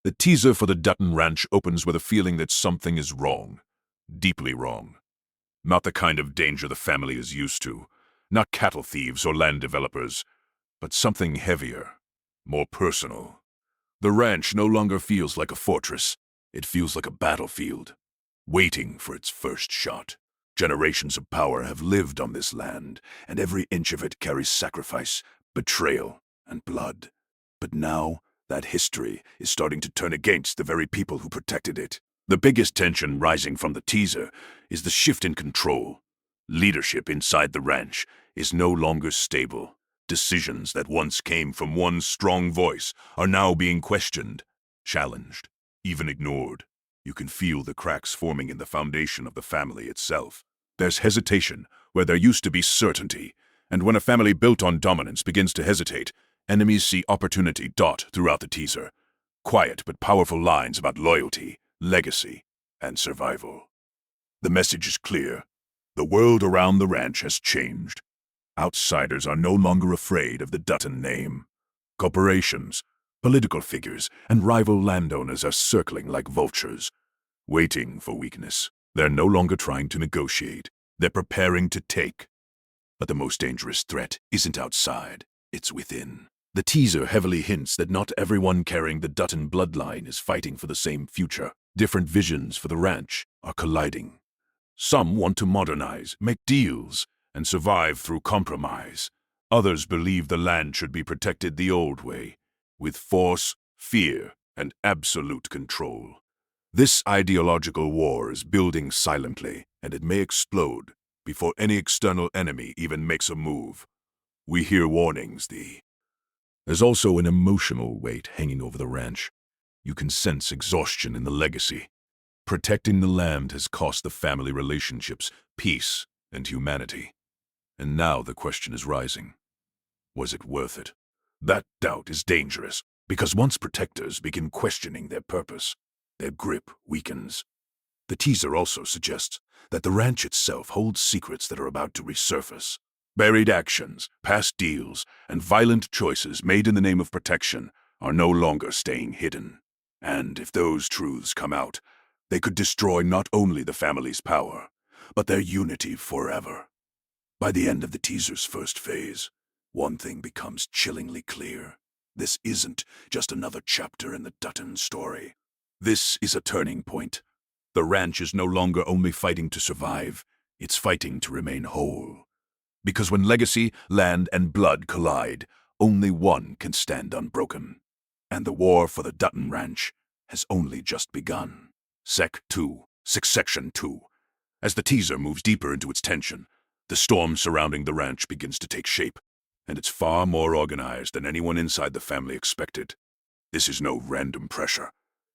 The teaser for the Dutton Ranch opens with a feeling that something is wrong. Deeply wrong. Not the kind of danger the family is used to. Not cattle thieves or land developers. But something heavier. More personal. The ranch no longer feels like a fortress. It feels like a battlefield. Waiting for its first shot. Generations of power have lived on this land, and every inch of it carries sacrifice, betrayal, and blood. But now, that history is starting to turn against the very people who protected it. The biggest tension rising from the teaser is the shift in control. Leadership inside the ranch is no longer stable. Decisions that once came from one strong voice are now being questioned, challenged, even ignored. You can feel the cracks forming in the foundation of the family itself. There's hesitation where there used to be certainty, and when a family built on dominance begins to hesitate, enemies see opportunity dot throughout the teaser. Quiet but powerful lines about loyalty, legacy, and survival. The message is clear. The world around the ranch has changed. Outsiders are no longer afraid of the Dutton name. Corporations, political figures, and rival landowners are circling like vultures, waiting for weakness. They're no longer trying to negotiate. They're preparing to take. But the most dangerous threat isn't outside, it's within. The teaser heavily hints that not everyone carrying the Dutton bloodline is fighting for the same future. Different visions for the ranch are colliding. Some want to modernize, make deals, and survive through compromise. Others believe the land should be protected the old way, with force, fear, and absolute control. This ideological war is building silently, and it may explode before any external enemy even makes a move. We hear warnings, There's also an emotional weight hanging over the ranch. You can sense exhaustion in the legacy. Protecting the land has cost the family relationships, peace, and humanity. And now the question is rising. Was it worth it? That doubt is dangerous, because once protectors begin questioning their purpose, their grip weakens. The teaser also suggests that the ranch itself holds secrets that are about to resurface. Buried actions, past deals, and violent choices made in the name of protection are no longer staying hidden. And if those truths come out, they could destroy not only the family's power, but their unity forever. By the end of the teaser's first phase, one thing becomes chillingly clear. This isn't just another chapter in the Dutton story. This is a turning point. The ranch is no longer only fighting to survive, it's fighting to remain whole. Because when legacy, land, and blood collide, only one can stand unbroken. And the war for the Dutton Ranch has only just begun. Section 2. As the teaser moves deeper into its tension, the storm surrounding the ranch begins to take shape, and it's far more organized than anyone inside the family expected. This is no random pressure.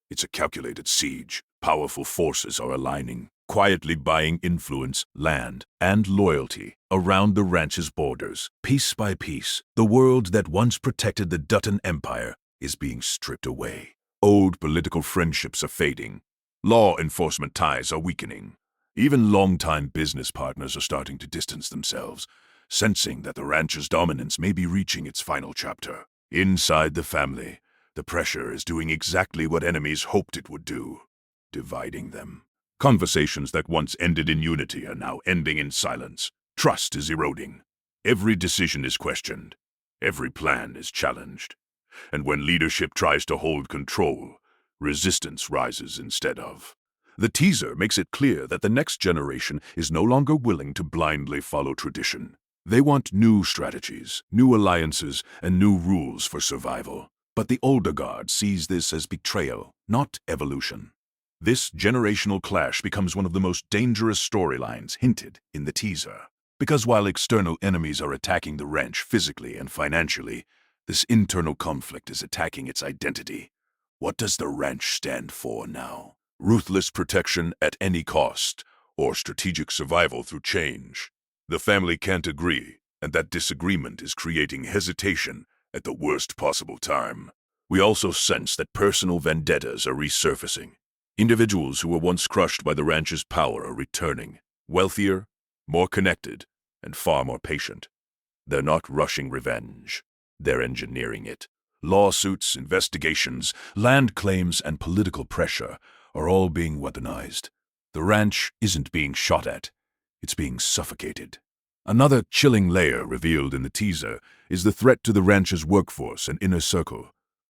It's a calculated siege. Powerful forces are aligning, quietly buying influence, land, and loyalty around the ranch's borders. Piece by piece, the world that once protected the Dutton Empire is being stripped away. Old political friendships are fading. Law enforcement ties are weakening. Even longtime business partners are starting to distance themselves, sensing that the ranch's dominance may be reaching its final chapter. Inside the family, the pressure is doing exactly what enemies hoped it would do, dividing them. Conversations that once ended in unity are now ending in silence. Trust is eroding. Every decision is questioned. Every plan is challenged. And when leadership tries to hold control, resistance rises instead of. The teaser makes it clear that the next generation is no longer willing to blindly follow tradition. They want new strategies, new alliances, and new rules for survival. But the older guard sees this as betrayal, not evolution. This generational clash becomes one of the most dangerous storylines hinted in the teaser. Because while external enemies are attacking the ranch physically and financially, this internal conflict is attacking its identity. What does the ranch stand for now? Ruthless protection at any cost, or strategic survival through change? The family can't agree, and that disagreement is creating hesitation at the worst possible time. We also sense that personal vendettas are resurfacing. Individuals who were once crushed by the ranch's power are returning, wealthier, more connected, and far more patient. They're not rushing revenge. They're engineering it. Lawsuits, investigations, land claims, and political pressure are all being weaponized. The ranch isn't being shot at, it's being suffocated. Another chilling layer revealed in the teaser is the threat to the ranch's workforce and inner circle.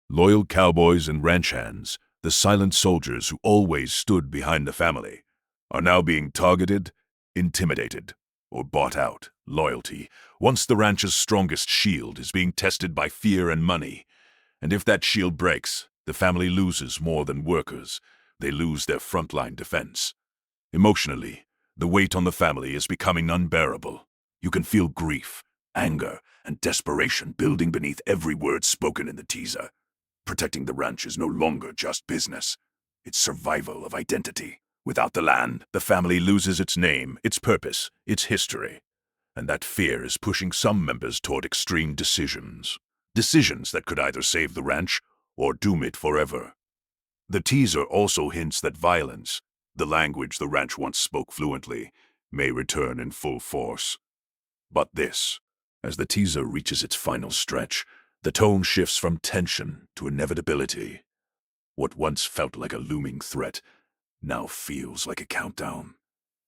Loyal cowboys and ranch hands, the silent soldiers who always stood behind the family, are now being targeted, intimidated, or bought out. Loyalty, once the ranch's strongest shield, is being tested by fear and money. And if that shield breaks, the family loses more than workers. They lose their frontline defense. Emotionally, the weight on the family is becoming unbearable. You can feel grief, anger, and desperation building beneath every word spoken in the teaser. Protecting the ranch is no longer just business. It's survival of identity. Without the land, the family loses its name, its purpose, its history. And that fear is pushing some members toward extreme decisions. Decisions that could either save the ranch or doom it forever. The teaser also hints that violence, the language the ranch once spoke fluently, may return in full force. But this, as the teaser reaches its final stretch, the tone shifts from tension to inevitability. What once felt like a looming threat now feels like a countdown.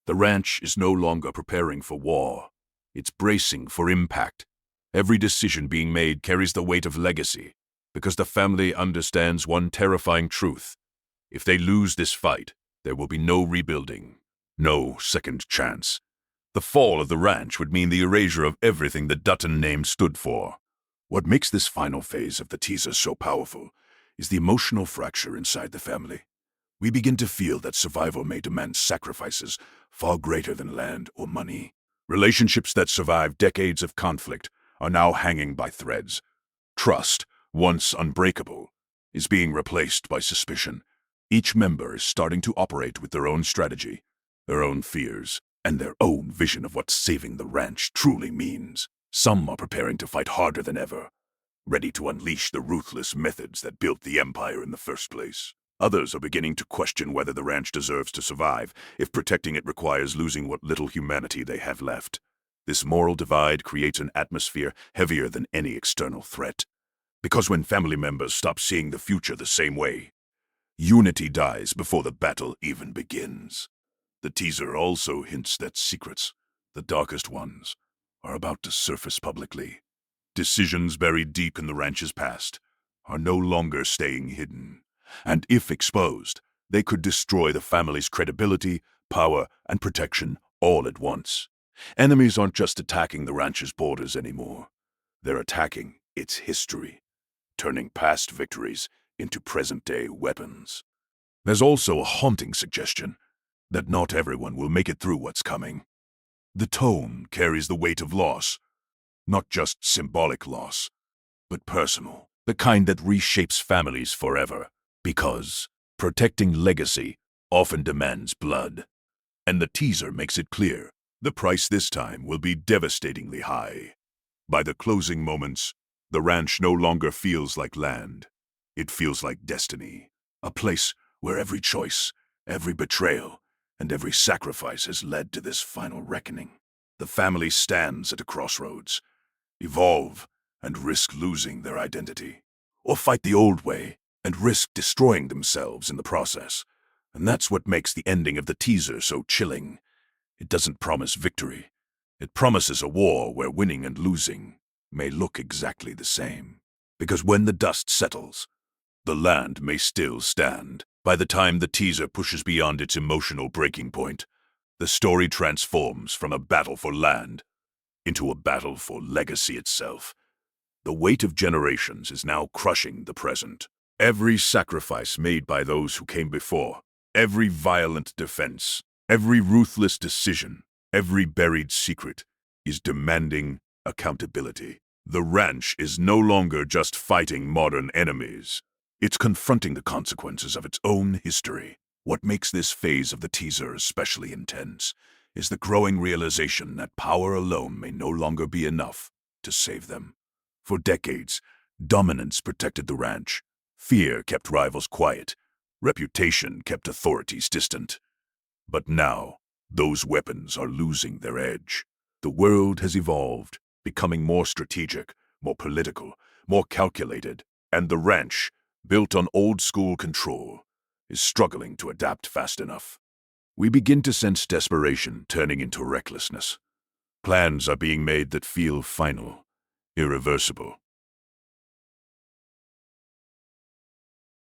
The ranch is no longer preparing for war. It's bracing for impact. Every decision being made carries the weight of legacy, because the family understands one terrifying truth. If they lose this fight, there will be no rebuilding, no second chance. The fall of the ranch would mean the erasure of everything the Dutton name stood for. What makes this final phase of the teaser so powerful is the emotional fracture inside the family. We begin to feel that survival may demand sacrifices far greater than land or money. Relationships that survived decades of conflict are now hanging by threads. Trust, once unbreakable, is being replaced by suspicion. Each member is starting to operate with their own strategy, their own fears, and their own vision of what saving the ranch truly means. Some are preparing to fight harder than ever, ready to unleash the ruthless methods that built the empire in the first place. Others are beginning to question whether the ranch deserves to survive if protecting it requires losing what little humanity they have left. This moral divide creates an atmosphere heavier than any external threat. Because when family members stop seeing the future the same way, unity dies before the battle even begins. The teaser also hints that secrets, the darkest ones, are about to surface publicly. Decisions buried deep in the ranch's past are no longer staying hidden. And if exposed, they could destroy the family's credibility, power, and protection all at once. Enemies aren't just attacking the ranch's borders anymore. They're attacking its history, turning past victories into present-day weapons. There's also a haunting suggestion that not everyone will make it through what's coming. The tone carries the weight of loss, not just symbolic loss, but personal, the kind that reshapes families forever. Because protecting legacy often demands blood. And the teaser makes it clear, the price this time will be devastatingly high. By the closing moments, the ranch no longer feels like land. It feels like destiny, a place where every choice, every betrayal, and every sacrifice has led to this final reckoning. The family stands at a crossroads, evolve and risk losing their identity, or fight the old way and risk destroying themselves in the process. And that's what makes the ending of the teaser so chilling. It doesn't promise victory. It promises a war where winning and losing may look exactly the same. Because when the dust settles, the land may still stand. By the time the teaser pushes beyond its emotional breaking point, the story transforms from a battle for land into a battle for legacy itself. The weight of generations is now crushing the present. Every sacrifice made by those who came before, every violent defense, every ruthless decision, every buried secret is demanding accountability. The ranch is no longer just fighting modern enemies. It's confronting the consequences of its own history. What makes this phase of the teaser especially intense is the growing realization that power alone may no longer be enough to save them. For decades, dominance protected the ranch. Fear kept rivals quiet. Reputation kept authorities distant. But now, those weapons are losing their edge. The world has evolved, becoming more strategic, more political, more calculated, And the ranch, built on old-school control, is struggling to adapt fast enough. We begin to sense desperation turning into recklessness. Plans are being made that feel final, irreversible.